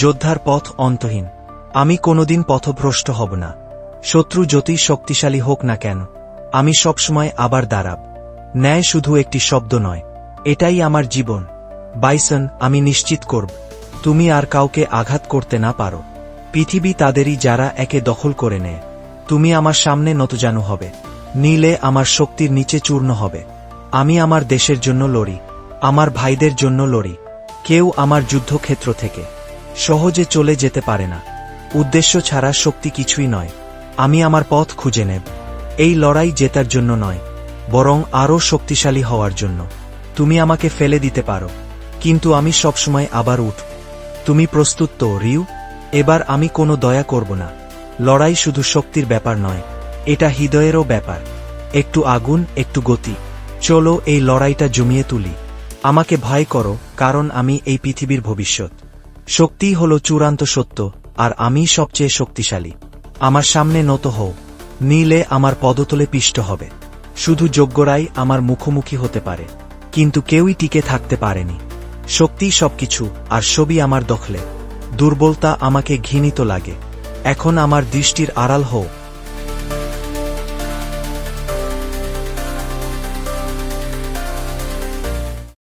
যোদ্ধার পথ অন্তহীন। আমি কোনোদিন পথভ্রষ্ট হব না। শত্রু যতই শক্তিশালী হোক না কেন, আমি সবসময় আবার দাঁড়াব। ন্যায় শুধু একটি শব্দ নয়, এটাই আমার জীবন। বাইসন, আমি নিশ্চিত করব তুমি আর কাউকে আঘাত করতে না পারো। পৃথিবী তাদেরই যারা একে দখল করে নেয়। তুমি আমার সামনে নতজানু হবে, নীলে আমার শক্তির নিচে চূর্ণ হবে। আমি আমার দেশের জন্য লড়ি, আমার ভাইদের জন্য লড়ি। কেউ আমার যুদ্ধক্ষেত্র থেকে সহজে চলে যেতে পারে না। উদ্দেশ্য ছাড়া শক্তি কিছুই নয়। আমি আমার পথ খুঁজে নেব। এই লড়াই জেতার জন্য নয়, বরং আরও শক্তিশালী হওয়ার জন্য। তুমি আমাকে ফেলে দিতে পারো, কিন্তু আমি সবসময় আবার উঠব। তুমি প্রস্তুত তো, রিউ? এবার আমি কোনো দয়া করব না। লড়াই শুধু শক্তির ব্যাপার নয়, এটা হৃদয়েরও ব্যাপার। একটু আগুন, একটু গতি। চলো এই লড়াইটা জমিয়ে তুলি। আমাকে ভয় করো, কারণ আমি এই পৃথিবীর ভবিষ্যৎ। শক্তিই হল চূড়ান্ত সত্য, আর আমিই সবচেয়ে শক্তিশালী। আমার সামনে নত হও, নীলে আমার পদতলে পিষ্ট হবে। শুধু যোগ্যরাই আমার মুখোমুখি হতে পারে, কিন্তু কেউই টিকে থাকতে পারেনি। শক্তিই সবকিছু, আর সবই আমার দখলে। দুর্বলতা আমাকে ঘৃণিত লাগে। এখন আমার দৃষ্টির আড়াল হও।